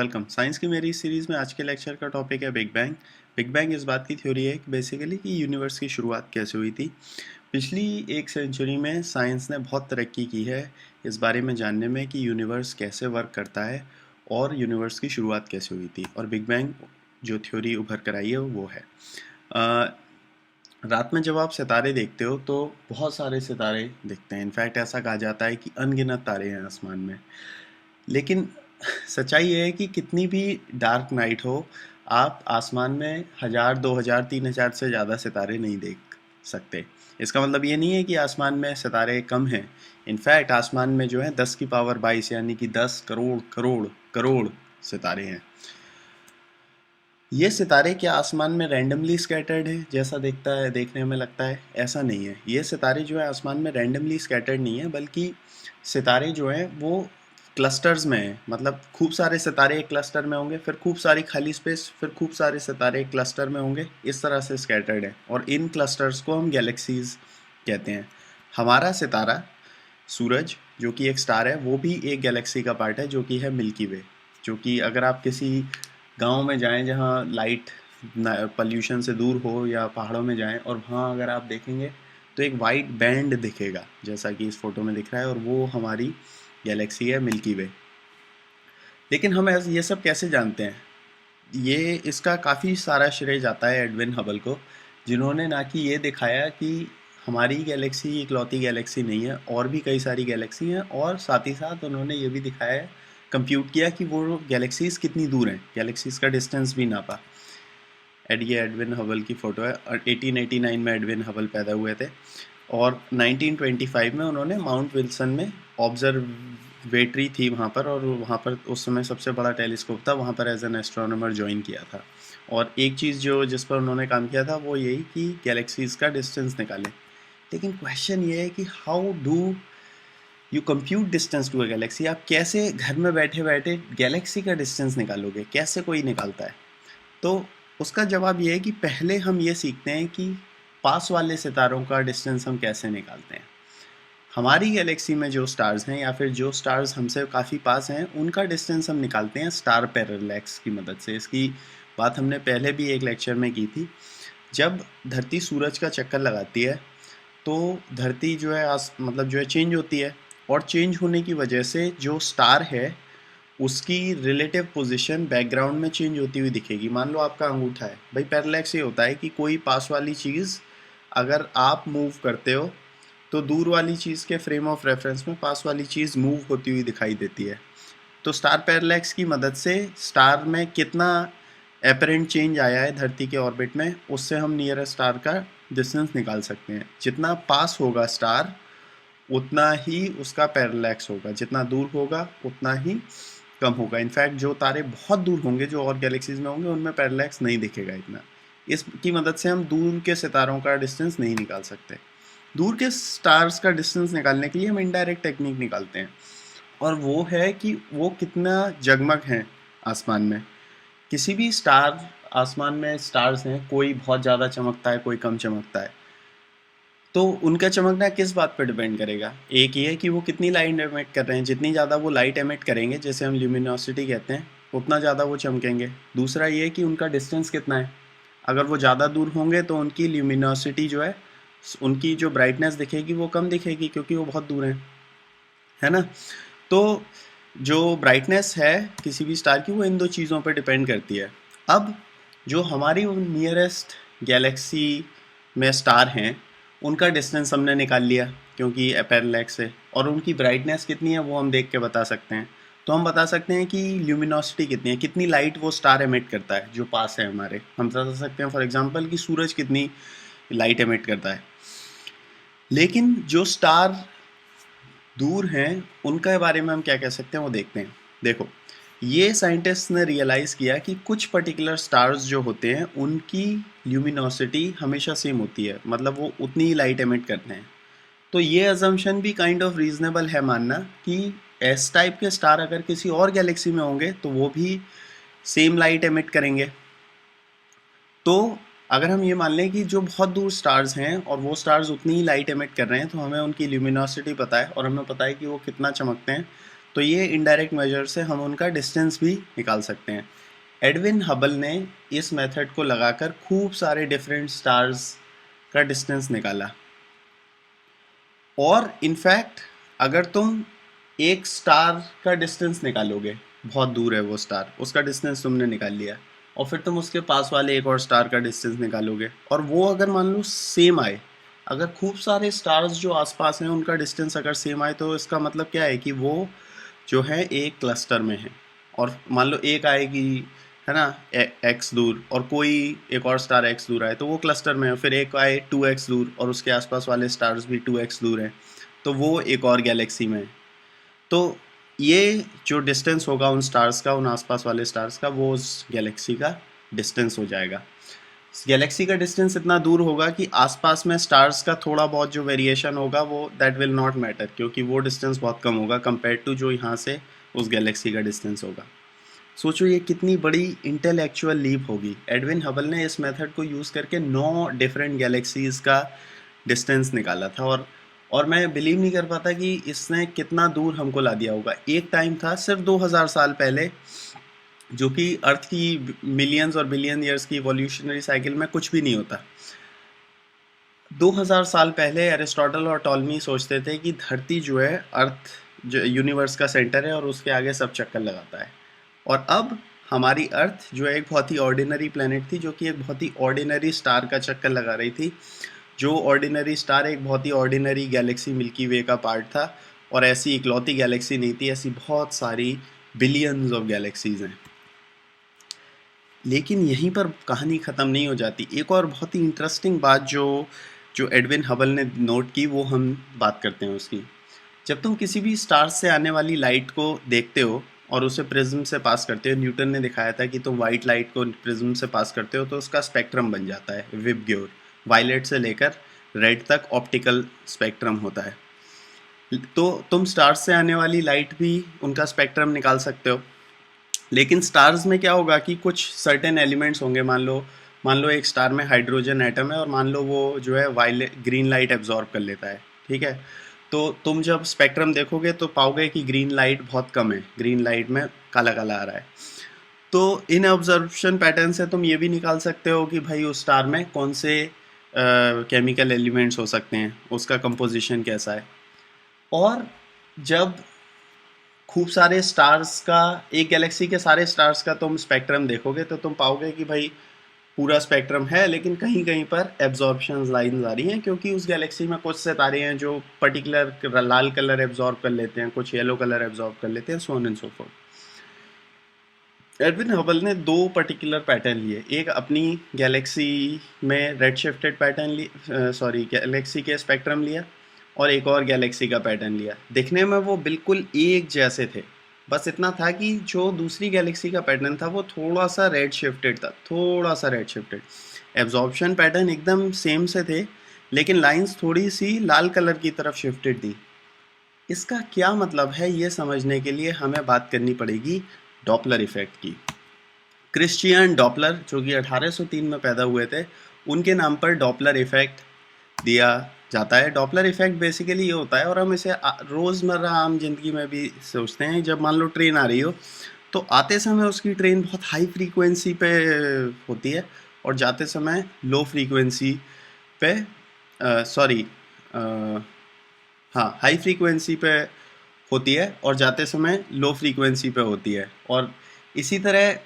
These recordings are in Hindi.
वेलकम। साइंस की मेरी सीरीज़ में आज के लेक्चर का टॉपिक है बिग बैंग। बिग बैंग इस बात की थ्योरी है कि बेसिकली कि यूनिवर्स की शुरुआत कैसे हुई थी। पिछली एक सेंचुरी में साइंस ने बहुत तरक्की की है इस बारे में जानने में कि यूनिवर्स कैसे वर्क करता है और यूनिवर्स की शुरुआत कैसे हुई थी, और बिग बैंग जो थ्योरी उभर कर आई है वो है। रात में जब आप सितारे देखते हो तो बहुत सारे सितारे दिखते हैं। इनफैक्ट ऐसा कहा जाता है कि अनगिनत तारे हैं आसमान में। लेकिन सच्चाई ये है कि कितनी भी डार्क नाइट हो, आप आसमान में 1000, 2000, 3000 से ज़्यादा सितारे नहीं देख सकते। इसका मतलब ये नहीं है कि आसमान में सितारे कम हैं। इनफैक्ट आसमान में जो है 10 की पावर 22 यानी कि 10 करोड़ करोड़ करोड़ सितारे हैं। ये सितारे क्या आसमान में रैंडमली स्कैटर्ड हैं जैसा देखने में लगता है? ऐसा नहीं है। ये सितारे जो है आसमान में रैंडमली स्कैटर्ड नहीं है, बल्कि सितारे जो हैं वो क्लस्टर्स में हैं। मतलब खूब सारे सितारे एक क्लस्टर में होंगे, फिर खूब सारी खाली स्पेस, फिर खूब सारे सितारे एक क्लस्टर में होंगे। इस तरह से स्कैटर्ड है और इन क्लस्टर्स को हम गैलेक्सीज कहते हैं। हमारा सितारा सूरज जो कि एक स्टार है, वो भी एक गैलेक्सी का पार्ट है जो कि है मिल्की वे। जो कि अगर आप किसी गांव में जाएं जहां लाइट पॉल्यूशन से दूर हो, या पहाड़ों में जाएं और वहां अगर आप देखेंगे तो एक वाइट बैंड दिखेगा जैसा कि इस फोटो में दिख रहा है, और वो हमारी गैलेक्सी है मिल्की वे। लेकिन हम ये सब कैसे जानते हैं? ये इसका काफ़ी सारा श्रेय जाता है एडविन हबल को, जिन्होंने ना कि ये दिखाया कि हमारी गैलेक्सी इकलौती गैलेक्सी नहीं है, और भी कई सारी गैलेक्सी हैं, और साथ ही साथ उन्होंने ये भी दिखाया है, कंप्यूट किया कि वो गैलेक्सीज कितनी दूर हैं, गैलेक्सीज का डिस्टेंस भी नापा। ये एडविन हबल की फ़ोटो है, और 1889 में एडविन हबल पैदा हुए थे, और 1925 में उन्होंने माउंट विल्सन में ऑब्जर्वेटरी थी वहाँ पर, और वहाँ पर उस समय सबसे बड़ा टेलीस्कोप था, वहाँ पर एज एन एस्ट्रोनॉमर ज्वाइन किया था। और एक चीज़ जिस पर उन्होंने काम किया था वो यही कि गैलेक्सीज़ का डिस्टेंस निकालें। लेकिन क्वेश्चन ये है कि how do you compute distance to a galaxy? आप कैसे घर में बैठे बैठे गैलेक्सी का डिस्टेंस निकालोगे? कैसे कोई निकालता है? तो उसका जवाब ये है कि पहले हम ये सीखते हैं कि पास वाले सितारों का डिस्टेंस हम कैसे निकालते हैं। हमारी गैलेक्सी में जो स्टार्स हैं, या फिर जो स्टार्स हमसे काफ़ी पास हैं, उनका डिस्टेंस हम निकालते हैं स्टार पैरेलैक्स की मदद से। इसकी बात हमने पहले भी एक लेक्चर में की थी। जब धरती सूरज का चक्कर लगाती है तो धरती जो है मतलब जो है चेंज होती है, और चेंज होने की वजह से जो स्टार है उसकी रिलेटिव पोजीशन बैकग्राउंड में चेंज होती हुई दिखेगी। मान लो आपका अंगूठा है, भाई पैरेलैक्स ये होता है कि कोई पास वाली चीज़ अगर आप मूव करते हो तो दूर वाली चीज़ के फ्रेम ऑफ रेफरेंस में पास वाली चीज़ मूव होती हुई दिखाई देती है। तो स्टार पैरेलैक्स की मदद से स्टार में कितना एपरेंट चेंज आया है धरती के ऑर्बिट में, उससे हम नियरेस्ट स्टार का डिस्टेंस निकाल सकते हैं। जितना पास होगा स्टार उतना ही उसका पैरेलैक्स होगा, जितना दूर होगा उतना ही कम होगा। इनफैक्ट जो तारे बहुत दूर होंगे, जो और गैलेक्सीज में होंगे, उनमें पैरेलैक्स नहीं दिखेगा इतना। इसकी मदद से हम दूर के सितारों का डिस्टेंस नहीं निकाल सकते। दूर के स्टार्स का डिस्टेंस निकालने के लिए हम इनडायरेक्ट टेक्निक निकालते हैं, और वो है कि वो कितना जगमग है आसमान में। किसी भी स्टार, आसमान में स्टार्स हैं, कोई बहुत ज़्यादा चमकता है, कोई कम चमकता है, तो उनका चमकना किस बात पर डिपेंड करेगा? एक ये है कि वो कितनी लाइट एमिट कर रहे हैं। जितनी ज़्यादा वो लाइट एमिट करेंगे, जैसे हम ल्यूमिनोसिटी कहते हैं, उतना ज़्यादा वो चमकेंगे। दूसरा ये है कि उनका डिस्टेंस कितना है। अगर वो ज़्यादा दूर होंगे तो उनकी ल्यूमिनोसिटी जो है, उनकी जो ब्राइटनेस दिखेगी वो कम दिखेगी, क्योंकि वो बहुत दूर हैं, है ना। तो जो ब्राइटनेस है किसी भी स्टार की, वो इन दो चीज़ों पर डिपेंड करती है। अब जो हमारी नियरेस्ट गैलेक्सी में स्टार हैं, उनका डिस्टेंस हमने निकाल लिया क्योंकि पैरेलैक्स है, और उनकी ब्राइटनेस कितनी है वो हम देख के बता सकते हैं। तो हम बता सकते हैं कि ल्यूमिनोसिटी कितनी है, कितनी लाइट वो स्टार एमिट करता है जो पास है हमारे। हम बता सकते हैं फॉर एग्जांपल कि सूरज कितनी लाइट एमिट करता है। लेकिन जो स्टार दूर हैं उनके बारे में हम क्या कह सकते हैं वो देखते हैं। देखो, ये साइंटिस्ट ने रियलाइज़ किया कि कुछ पर्टिकुलर स्टार्स जो होते हैं उनकी ल्यूमिनोसिटी हमेशा सेम होती है, मतलब वो उतनी ही लाइट एमिट करते हैं। तो ये अजम्पशन भी काइंड ऑफ रीजनेबल है मानना कि एस टाइप के स्टार अगर किसी और गैलेक्सी में होंगे तो वो भी सेम लाइट एमिट करेंगे। तो अगर हम ये मान लें कि जो बहुत दूर स्टार्स हैं और वो स्टार्स उतनी ही लाइट एमिट कर रहे हैं, तो हमें उनकी ल्यूमिनोसिटी पता है और हमें पता है कि वो कितना चमकते हैं, तो ये इनडायरेक्ट मेजर से हम उनका डिस्टेंस भी निकाल सकते हैं। एडविन हबल ने इस मेथड को लगाकर खूब सारे डिफरेंट स्टार्स का डिस्टेंस निकाला। और इनफैक्ट अगर तुम एक स्टार का डिस्टेंस निकालोगे, बहुत दूर है वो स्टार, उसका डिस्टेंस तुमने निकाल लिया, और फिर तुम उसके पास वाले एक और स्टार का डिस्टेंस निकालोगे, और वो अगर मान लो सेम आए, अगर खूब सारे स्टार्स जो आसपास हैं उनका डिस्टेंस अगर सेम आए, तो इसका मतलब क्या है कि वो जो है एक क्लस्टर में है। और मान लो एक आएगी, है ना, एक्स दूर, और कोई एक और स्टार एक्स दूर आए, तो वो क्लस्टर में है। फिर एक आए 2x दूर और उसके आसपास वाले स्टार्स भी 2x दूर हैं, तो वो एक और गैलेक्सी में है। तो ये जो डिस्टेंस होगा उन स्टार्स का, उन आसपास वाले स्टार्स का, वो उस गैलेक्सी का डिस्टेंस हो जाएगा। गैलेक्सी का डिस्टेंस इतना दूर होगा कि आसपास में स्टार्स का थोड़ा बहुत जो वेरिएशन होगा वो दैट विल नॉट मैटर, क्योंकि वो डिस्टेंस बहुत कम होगा कंपेयर टू जो यहाँ से उस गैलेक्सी का डिस्टेंस होगा। सोचो ये कितनी बड़ी इंटेलेक्चुअल लीप होगी। एडविन हबल ने इस मेथड को यूज़ करके 9 डिफरेंट गैलेक्सीज़ का डिस्टेंस निकाला था। और मैं बिलीव नहीं कर पाता कि इसने कितना दूर हमको ला दिया होगा। एक टाइम था सिर्फ 2000 साल पहले, जो कि अर्थ की मिलियंस और बिलियन ईयर्स की इवोल्यूशनरी साइकिल में कुछ भी नहीं होता। 2000 साल पहले एरिस्टोटल और टॉलमी सोचते थे कि धरती जो है, अर्थ जो यूनिवर्स का सेंटर है और उसके आगे सब चक्कर लगाता है। और अब हमारी अर्थ जो है एक बहुत ही ऑर्डिनरी प्लेनेट थी, जो कि एक बहुत ही ऑर्डिनरी स्टार का चक्कर लगा रही थी। जो ऑर्डिनरी स्टार एक बहुत ही ऑर्डिनरी गैलेक्सी मिल्की वे का पार्ट था। और ऐसी इकलौती गैलेक्सी नहीं थी, ऐसी बहुत सारी बिलियंस ऑफ गैलेक्सीज हैं। लेकिन यहीं पर कहानी ख़त्म नहीं हो जाती। एक और बहुत ही इंटरेस्टिंग बात जो जो एडविन हबल ने नोट की, वो हम बात करते हैं उसकी। जब तुम किसी भी स्टार से आने वाली लाइट को देखते हो और उसे प्रिज्म से पास करते हो, न्यूटन ने दिखाया था कि तुम वाइट लाइट को प्रिज्म से पास करते हो तो उसका स्पेक्ट्रम बन जाता है विबग्योर। वायलेट से लेकर रेड तक ऑप्टिकल स्पेक्ट्रम होता है। तो तुम स्टार्स से आने वाली लाइट भी उनका स्पेक्ट्रम निकाल सकते हो। लेकिन स्टार्स में क्या होगा कि कुछ सर्टेन एलिमेंट्स होंगे। मान लो एक स्टार में हाइड्रोजन एटम है और मान लो वो जो है वायलेट ग्रीन लाइट एब्जॉर्ब कर लेता है, ठीक है। तो तुम जब स्पेक्ट्रम देखोगे तो पाओगे कि ग्रीन लाइट बहुत कम है, ग्रीन लाइट में काला काला आ रहा है। तो इन ऑब्जर्वेशन पैटर्न से तुम ये भी निकाल सकते हो कि भाई उस स्टार में कौन से केमिकल एलिमेंट्स हो सकते हैं, उसका कंपोजिशन कैसा है। और जब खूब सारे स्टार्स का, एक गैलेक्सी के सारे स्टार्स का तुम स्पेक्ट्रम देखोगे तो तुम पाओगे कि भाई पूरा स्पेक्ट्रम है, लेकिन कहीं कहीं पर एब्जॉर्प्शन लाइन्स आ रही हैं, क्योंकि उस गैलेक्सी में कुछ सितारे हैं जो पर्टिकुलर लाल कलर एब्जॉर्ब कर लेते हैं, कुछ येलो कलर एब्जॉर्ब कर लेते हैं, so on and so fourth. Edwin Hubble ने 2 पर्टिकुलर पैटर्न लिए। एक अपनी गैलेक्सी में रेड शिफ्टेड पैटर्न गैलेक्सी के स्पेक्ट्रम लिया, और एक और गैलेक्सी का पैटर्न लिया। दिखने में वो बिल्कुल एक जैसे थे, बस इतना था कि जो दूसरी गैलेक्सी का पैटर्न था वो थोड़ा सा रेड शिफ्टेड था, थोड़ा सा रेड शिफ्टेड। एब्जॉर्प्शन पैटर्न एकदम सेम से थे, लेकिन लाइंस थोड़ी सी लाल कलर की तरफ शिफ्टेड थी। इसका क्या मतलब है, ये समझने के लिए हमें बात करनी पड़ेगी डॉपलर इफेक्ट की। क्रिश्चियन डॉपलर, जो कि 1803 में पैदा हुए थे, उनके नाम पर डॉपलर इफेक्ट दिया जाता है। डॉपलर इफेक्ट बेसिकली ये होता है, और हम इसे रोज़मर्रा आम जिंदगी में भी सोचते हैं। जब मान लो ट्रेन आ रही हो, तो आते समय उसकी ट्रेन बहुत हाई फ्रीक्वेंसी पे होती है और जाते समय लो फ्रीक्वेंसी पे हाँ, हाई फ्रीक्वेंसी पे होती है और जाते समय लो फ्रीक्वेंसी पे होती है। और इसी तरह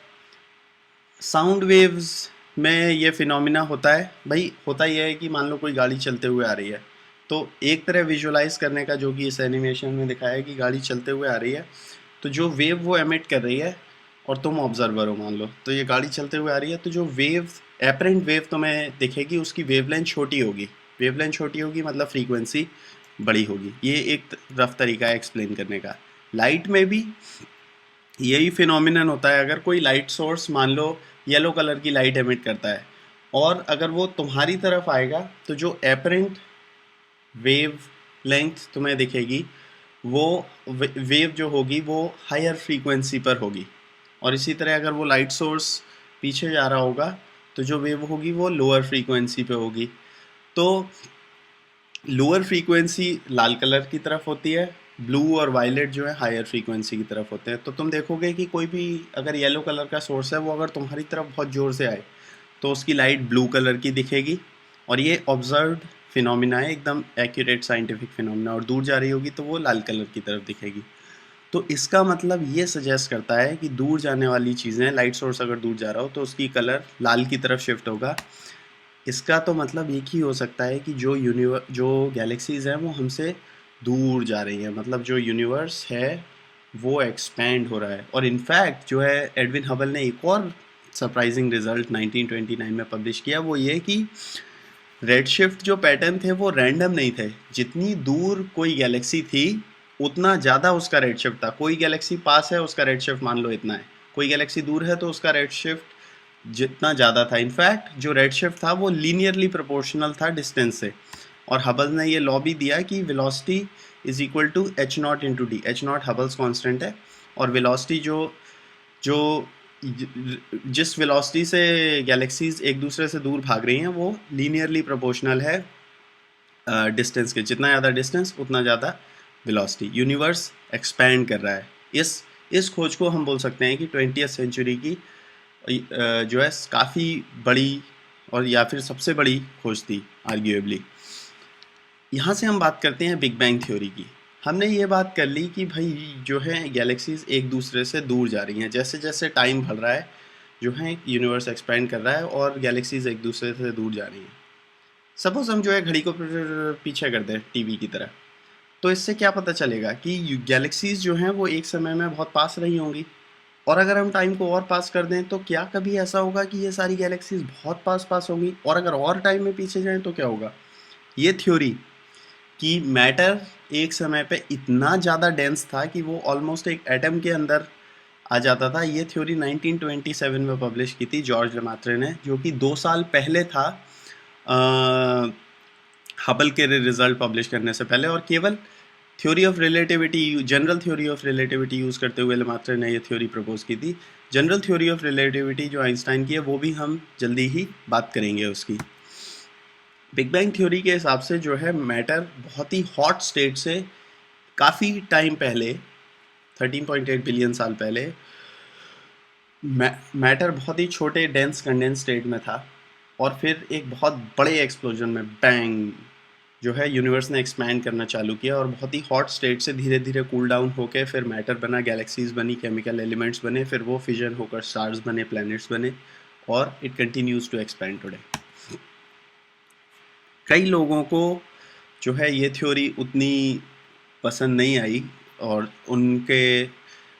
साउंड वेव्स में ये फिनोमिना होता है। भाई होता यह है कि मान लो कोई गाड़ी चलते हुए आ रही है, तो एक तरह विजुलाइज करने का, जो कि इस एनिमेशन में दिखाया है कि गाड़ी चलते हुए आ रही है, तो जो वेव वो एमिट कर रही है और तुम ऑब्जर्वर हो, मान लो तो ये गाड़ी चलते हुए आ रही है, तो जो वेव, एपरेंट वेव तुम्हें दिखेगी, उसकी वेवलेंथ छोटी होगी। वेवलेंथ छोटी होगी मतलब फ्रीक्वेंसी बड़ी होगी। ये एक रफ तरीका है एक्सप्लेन करने का। लाइट में भी यही फिनोमिनन होता है। अगर कोई लाइट सोर्स मान लो येलो कलर की लाइट एमिट करता है, और अगर वो तुम्हारी तरफ आएगा, तो जो एपरेंट वेव लेंथ तुम्हें दिखेगी, वो वेव जो होगी वो हायर फ्रीक्वेंसी पर होगी। और इसी तरह अगर वो लाइट सोर्स पीछे जा रहा होगा, तो जो वेव होगी वो लोअर फ्रीक्वेंसी पे होगी। तो लोअर फ्रीक्वेंसी लाल कलर की तरफ होती है, ब्लू और वायलेट जो है हायर फ्रीक्वेंसी की तरफ होते हैं। तो तुम देखोगे कि कोई भी अगर येलो कलर का सोर्स है वो अगर तुम्हारी तरफ बहुत ज़ोर से आए तो उसकी लाइट ब्लू कलर की दिखेगी, और ये ऑब्जर्व्ड फिनोमिना है, एकदम एक्यूरेट साइंटिफिक फिनोमिना, और दूर जा रही होगी तो वो लाल कलर की तरफ दिखेगी। तो इसका मतलब ये सजेस्ट करता है कि दूर जाने वाली चीज़ें, लाइट सोर्स अगर दूर जा रहा हो तो उसकी कलर लाल की तरफ शिफ्ट होगा। इसका तो मतलब एक ही हो सकता है कि जो गैलेक्सीज हैं वो हमसे दूर जा रही हैं, मतलब जो यूनिवर्स है वो एक्सपैंड हो रहा है। और इनफैक्ट जो है एडविन हबल ने एक और सरप्राइजिंग रिजल्ट 1929 में पब्लिश किया, वो ये कि रेड शिफ्ट जो पैटर्न थे वो रैंडम नहीं थे। जितनी दूर कोई गैलेक्सी थी उतना ज़्यादा उसका रेड शिफ्ट था। कोई गैलेक्सी पास है उसका रेड शिफ्ट मान लो इतना है, कोई गैलेक्सी दूर है तो उसका रेड शिफ्ट जितना ज़्यादा था। इनफैक्ट जो रेड शिफ्ट था वो लीनियरली प्रोपोर्शनल था डिस्टेंस से। और हबल ने ये लॉ भी दिया कि velocity is equal to H naught into D. H naught Hubble's constant है, और वेलोसिटी जो जो जिस वेलोसिटी से गैलेक्सीज एक दूसरे से दूर भाग रही हैं वो लीनियरली प्रोपोर्शनल है डिस्टेंस के। जितना ज़्यादा डिस्टेंस उतना ज़्यादा वेलोसिटी। यूनिवर्स एक्सपैंड कर रहा है। इस खोज को हम बोल सकते हैं कि 20th सेंचुरी की जो है काफ़ी बड़ी और या फिर सबसे बड़ी खोज थी आर्ग्यूएबली। यहाँ से हम बात करते हैं बिग बैंग थ्योरी की। हमने ये बात कर ली कि भाई जो है गैलेक्सीज एक दूसरे से दूर जा रही हैं, जैसे जैसे टाइम बढ़ रहा है जो है यूनिवर्स एक्सपैंड कर रहा है और गैलेक्सीज एक दूसरे से दूर जा रही हैं। सपोज हम जो है घड़ी को पीछे कर दें टीवी की तरह, तो इससे क्या पता चलेगा कि गैलेक्सीज जो हैं वो एक समय में बहुत पास रही होंगी। और अगर हम टाइम को और पास कर दें तो क्या कभी ऐसा होगा कि ये सारी गैलेक्सीज बहुत पास पास होंगी, और अगर और टाइम में पीछे जाएं तो क्या होगा। ये थ्योरी कि मैटर एक समय पे इतना ज़्यादा डेंस था कि वो ऑलमोस्ट एक एटम के अंदर आ जाता था, ये थ्योरी 1927 में पब्लिश की थी जॉर्ज लेमात्रे ने, जो कि 2 साल पहले था हबल के रिजल्ट पब्लिश करने से पहले। और केवल theory of relativity, general theory of relativity use करते हुए लेमात्रे ने ये थ्योरी प्रपोज की थी। जनरल थ्योरी ऑफ रिलेटिविटी जो आइंस्टाइन की है वो भी हम जल्दी ही बात करेंगे उसकी। बिग बैंग थ्योरी के हिसाब से जो है मैटर बहुत ही हॉट स्टेट से काफ़ी टाइम पहले 13.8 बिलियन साल पहले मैटर बहुत ही छोटे डेंस कंडेंस स्टेट में था, और फिर एक बहुत बड़े एक्सप्लोजन में बैंग जो है यूनिवर्स ने एक्सपैंड करना चालू किया, और बहुत ही हॉट स्टेट से धीरे धीरे कूल डाउन होकर फिर मैटर बना, गैलेक्सीज बनी, केमिकल एलिमेंट्स बने, फिर वो फिजन होकर स्टार्स बने, प्लैनेट्स बने, और it continues to expand today. कई लोगों को जो है ये थ्योरी उतनी पसंद नहीं आई, और उनके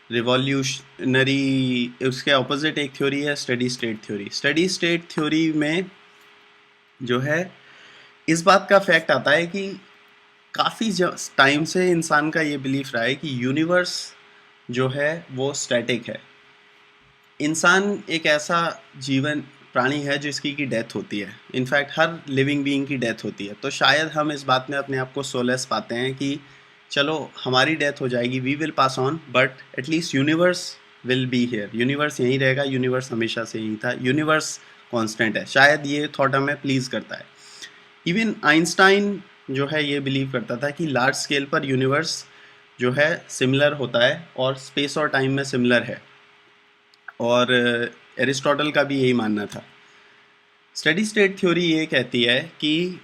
रिवॉल्यूशनरी उसके ऑपोजिट एक थ्योरी है steady state theory. Steady state theory में जो है इस बात का फैक्ट आता है कि काफ़ी टाइम से इंसान का ये बिलीफ रहा है कि यूनिवर्स जो है वो स्टैटिक है। इंसान एक ऐसा जीवन प्राणी है जिसकी की डेथ होती है, इनफैक्ट हर लिविंग बीइंग की डेथ होती है। तो शायद हम इस बात में अपने आप को सोलेस पाते हैं कि चलो हमारी डेथ हो जाएगी, we will pass on, but at least universe will be here, universe यहीं रहेगा, यूनिवर्स हमेशा से यहीं था, यूनिवर्स कांस्टेंट है। शायद ये थॉट हमें प्लीज़ करता है। इवन आइंस्टाइन जो है ये बिलीव करता था कि लार्ज स्केल पर यूनिवर्स जो है सिमिलर होता है और स्पेस और टाइम में सिमिलर है, और एरिस्टोटल का भी यही मानना था। स्टडी स्टेट थ्योरी ये कहती है कि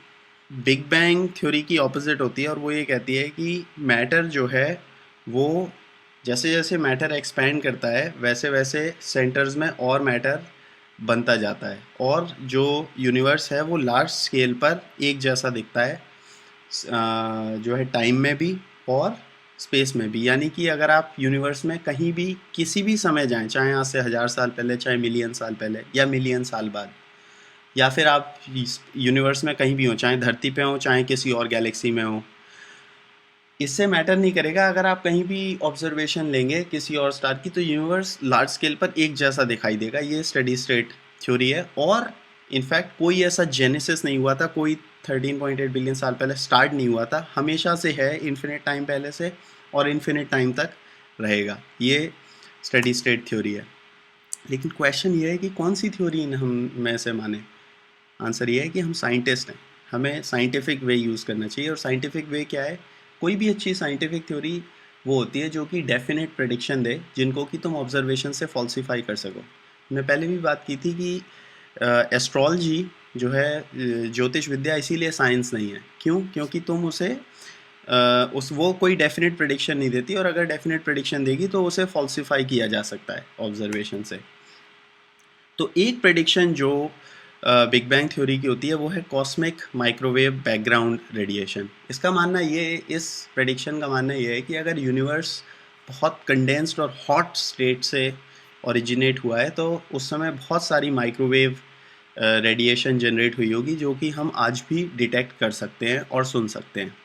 बिग बैंग थ्योरी की ऑपोजिट होती है, और वो ये कहती है कि मैटर जो है वो जैसे जैसे मैटर एक्सपैंड करता है वैसे वैसे सेंटर्स में और मैटर बनता जाता है, और जो यूनिवर्स है वो लार्ज स्केल पर एक जैसा दिखता है जो है टाइम में भी और स्पेस में भी। यानी कि अगर आप यूनिवर्स में कहीं भी किसी भी समय जाएं, चाहे आज से 1000 साल पहले, चाहे मिलियन साल पहले या मिलियन साल बाद, या फिर आप यूनिवर्स में कहीं भी हो, चाहे धरती पे हो चाहे किसी और गैलेक्सी में हो, इससे मैटर नहीं करेगा। अगर आप कहीं भी ऑब्जर्वेशन लेंगे किसी और स्टार की तो यूनिवर्स लार्ज स्केल पर एक जैसा दिखाई देगा। ये स्टडी स्टेट थ्योरी है, और इनफैक्ट कोई ऐसा जेनेसिस नहीं हुआ था, कोई 13.8 बिलियन साल पहले स्टार्ट नहीं हुआ था, हमेशा से है इन्फिनिट टाइम पहले से, और इन्फिनिट टाइम तक रहेगा। ये स्टडी स्टेट थ्योरी है। लेकिन क्वेश्चन ये है कि कौन सी थ्योरी हम में से माने। आंसर ये है कि हम साइंटिस्ट हैं, हमें साइंटिफिक वे यूज़ करना चाहिए। और साइंटिफिक वे क्या है कोई भी अच्छी साइंटिफिक थ्योरी वो होती है जो कि डेफिनेट प्रेडिक्शन दे, जिनको कि तुम ऑब्जर्वेशन से फॉल्सिफाई कर सको। मैं पहले भी बात की थी कि एस्ट्रोलॉजी जो है ज्योतिष विद्या इसीलिए साइंस नहीं है। क्यों? क्योंकि तुम उसे उस वो कोई डेफिनेट प्रेडिक्शन नहीं देती, और अगर डेफिनेट प्रेडिक्शन देगी तो उसे फॉल्सिफाई किया जा सकता है ऑब्जर्वेशन से। तो एक प्रेडिक्शन जो बिग बैंग थ्योरी की होती है वो है कॉस्मिक माइक्रोवेव बैकग्राउंड रेडिएशन। इसका मानना ये इस प्रेडिक्शन का मानना ये है कि अगर यूनिवर्स बहुत कंडेंस्ड और हॉट स्टेट से ओरिजिनेट हुआ है तो उस समय बहुत सारी माइक्रोवेव रेडिएशन जनरेट हुई होगी जो कि हम आज भी डिटेक्ट कर सकते हैं और सुन सकते हैं।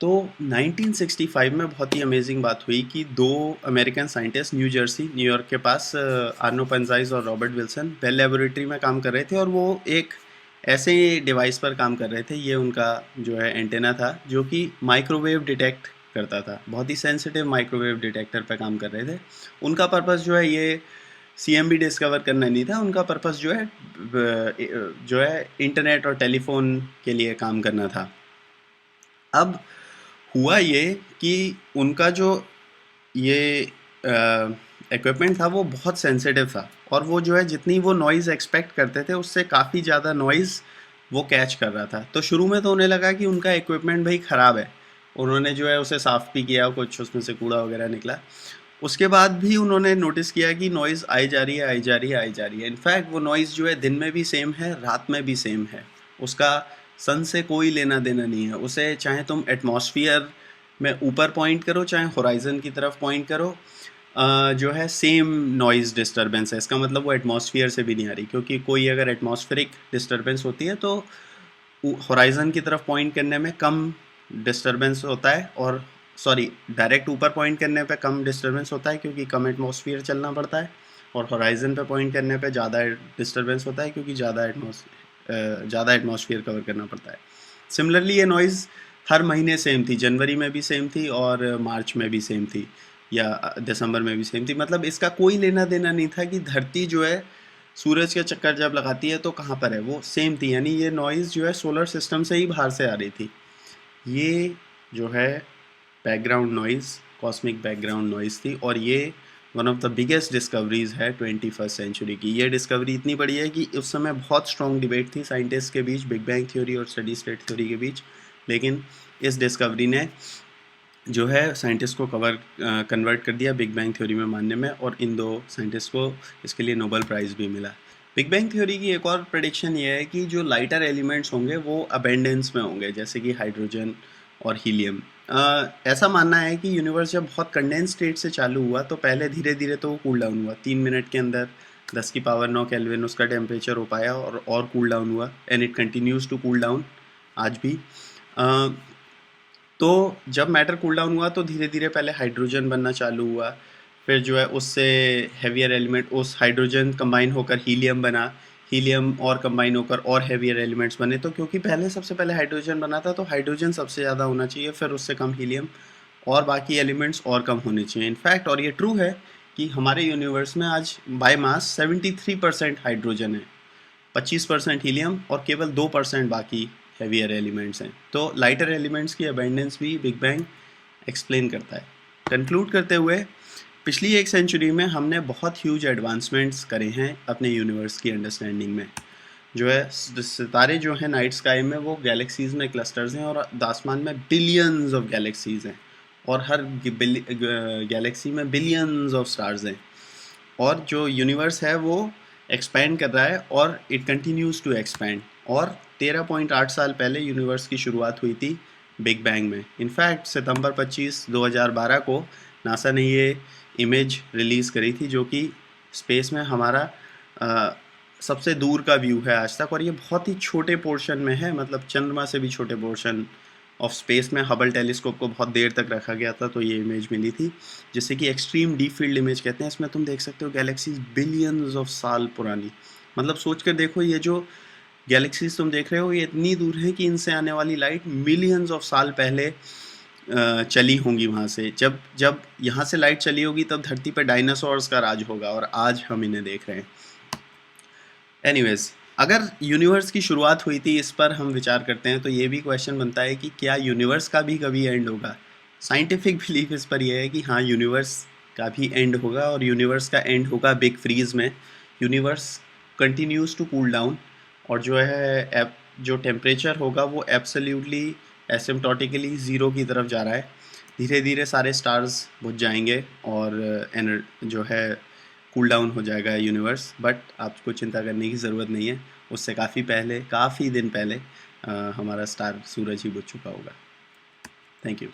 तो 1965 में बहुत ही अमेजिंग बात हुई कि दो अमेरिकन साइंटिस्ट न्यूयॉर्क के पास आर्नो पेंजाइस और रॉबर्ट विल्सन बेल लेबोरेटरी में काम कर रहे थे, और वो एक ऐसे डिवाइस पर काम कर रहे थे। ये उनका जो है एंटेना था जो कि माइक्रोवेव डिटेक्ट करता था, बहुत ही सेंसिटिव माइक्रोवेव डिटेक्टर पर काम कर रहे थे। उनका पर्पस जो है ये CMB डिस्कवर करना नहीं था, उनका पर्पस जो है इंटरनेट और टेलीफोन के लिए काम करना था। अब हुआ ये कि उनका जो ये इक्विपमेंट था वो बहुत सेंसिटिव था, और वो जो है जितनी वो नॉइज़ एक्सपेक्ट करते थे उससे काफ़ी ज़्यादा नॉइज़ वो कैच कर रहा था। तो शुरू में तो उन्हें लगा कि उनका इक्विपमेंट भाई ख़राब है। उन्होंने जो है उसे साफ़ भी किया, कुछ उसमें से कूड़ा वगैरह निकला। उसके बाद भी उन्होंने नोटिस किया कि नॉइज़ आई जा रही है, आई जा रही है, आई जा रही है। इनफैक्ट वो नॉइज़ जो है दिन में भी सेम है, रात में भी सेम है। उसका सन से कोई लेना देना नहीं है। उसे चाहे तुम एटमॉस्फियर में ऊपर पॉइंट करो, चाहे होराइज़न की तरफ पॉइंट करो, जो है सेम नॉइज़ डिस्टर्बेंस है। इसका मतलब वो एटमॉस्फियर से भी नहीं आ रही, क्योंकि कोई अगर एटमॉस्फेरिक डिस्टर्बेंस होती है तो होराइज़न की तरफ पॉइंट करने में कम डिस्टर्बेंस होता है, और डायरेक्ट ऊपर पॉइंट करने पे कम डिस्टर्बेंस होता है क्योंकि कम एटमॉस्फेयर चलना पड़ता है, और होराइज़न पे पॉइंट करने पे ज़्यादा डिस्टर्बेंस होता है क्योंकि ज़्यादा एटमॉस्फेयर कवर करना पड़ता है। सिमिलरली ये नॉइज़ हर महीने सेम थी, जनवरी में भी सेम थी और मार्च में भी सेम थी, या दिसंबर में भी सेम थी। मतलब इसका कोई लेना देना नहीं था कि धरती जो है सूरज के चक्कर जब लगाती है तो कहाँ पर है, वो सेम थी। यानी ये नॉइज़ जो है सोलर सिस्टम से ही बाहर से आ रही थी। ये जो है background noise cosmic background noise थी, और ये one of the biggest discoveries है 21st सेंचुरी की। ये डिस्कवरी इतनी बड़ी है कि उस समय बहुत स्ट्रॉन्ग डिबेट थी साइंटिस्ट के बीच, बिग बैंग थ्योरी और स्टडी स्टेट थ्योरी के बीच। लेकिन इस डिस्कवरी ने जो है साइंटिस्ट को कन्वर्ट कर दिया बिग बैंग थ्योरी में मानने में, और इन दो साइंटिस्ट को इसके लिए नोबेल प्राइज़ भी मिला। बिग बैंग थ्योरी की एक और प्रेडिक्शन ये है कि जो लाइटर एलिमेंट्स होंगे वो अबेंडेंस में होंगे, जैसे कि हाइड्रोजन और हीलियम। ऐसा मानना है कि यूनिवर्स जब बहुत कंडेंस स्टेट से चालू हुआ तो पहले धीरे धीरे तो वो कूल डाउन हुआ। 3 मिनट के अंदर 10⁻⁹ केल्विन उसका टेम्परेचर हो पाया, और कूल डाउन हुआ, and it continues to cool down आज भी। तो जब मैटर कूल डाउन हुआ तो धीरे धीरे पहले हाइड्रोजन बनना चालू हुआ, फिर जो है उससे हैवियर एलिमेंट, उस हाइड्रोजन कंबाइन होकर हीलियम बना, हीलियम और कंबाइन होकर और हैवियर एलिमेंट्स बने। तो क्योंकि सबसे पहले हाइड्रोजन बना था तो हाइड्रोजन सबसे ज़्यादा होना चाहिए, फिर उससे कम हीलियम, और बाकी एलिमेंट्स और कम होने चाहिए। इनफैक्ट और ये ट्रू है कि हमारे यूनिवर्स में आज बाय मास 73% हाइड्रोजन है, 25% हीलियम और केवल 2% बाकी हेवियर एलिमेंट्स हैं। तो लाइटर एलिमेंट्स की अबेंडेंस भी बिग बैंग एक्सप्लेन करता है। कंक्लूड करते हुए, पिछली एक सेंचुरी में हमने बहुत ह्यूज एडवांसमेंट्स करे हैं अपने यूनिवर्स की अंडरस्टैंडिंग में। जो है सितारे जो हैं नाइट स्काई में वो गैलेक्सीज़ में क्लस्टर्स हैं, और आसमान में बिलियंस ऑफ गैलेक्सीज़ हैं, और हर गैलेक्सी में बिलियंस ऑफ स्टार्स हैं। और जो यूनिवर्स है वो एक्सपैंड कर रहा है, और इट कंटिन्यूज़ टू एक्सपैंड। और 13.8 साल पहले यूनिवर्स की शुरुआत हुई थी बिग बैंग में। इनफैक्ट सितंबर 25, 2012 को नासा ने ये इमेज रिलीज़ करी थी जो कि स्पेस में हमारा सबसे दूर का व्यू है आज तक, और ये बहुत ही छोटे पोर्शन में है, मतलब चंद्रमा से भी छोटे पोर्शन ऑफ स्पेस में। हबल टेलीस्कोप को बहुत देर तक रखा गया था तो ये इमेज मिली थी, जिसे कि एक्सट्रीम डीप फील्ड इमेज कहते हैं। इसमें तुम देख सकते हो गैलेक्सीज बिलियंस ऑफ साल पुरानी। मतलब सोच कर देखो, ये जो गैलेक्सीज तुम देख रहे हो ये इतनी दूर है कि इनसे आने वाली लाइट मिलियंस ऑफ साल पहले चली होंगी वहाँ से। जब यहाँ से लाइट चली होगी तब धरती पर डायनासोर्स का राज होगा, और आज हम इन्हें देख रहे हैं। एनीवेज, अगर यूनिवर्स की शुरुआत हुई थी, इस पर हम विचार करते हैं, तो ये भी क्वेश्चन बनता है कि क्या यूनिवर्स का भी कभी एंड होगा। साइंटिफिक बिलीफ इस पर यह है कि हाँ, यूनिवर्स का भी एंड होगा, और यूनिवर्स का एंड होगा बिग फ्रीज में। Universe continues to cool down, और जो है जो टेम्परेचर होगा वो एब्सोल्युटली एसिम्प्टोटिकली ज़ीरो की तरफ जा रहा है। धीरे धीरे सारे स्टार्स बुझ जाएंगे, और जो है कूल डाउन हो जाएगा यूनिवर्स। बट आपको चिंता करने की ज़रूरत नहीं है, उससे काफ़ी पहले, काफ़ी दिन पहले हमारा स्टार सूरज ही बुझ चुका होगा। Thank you.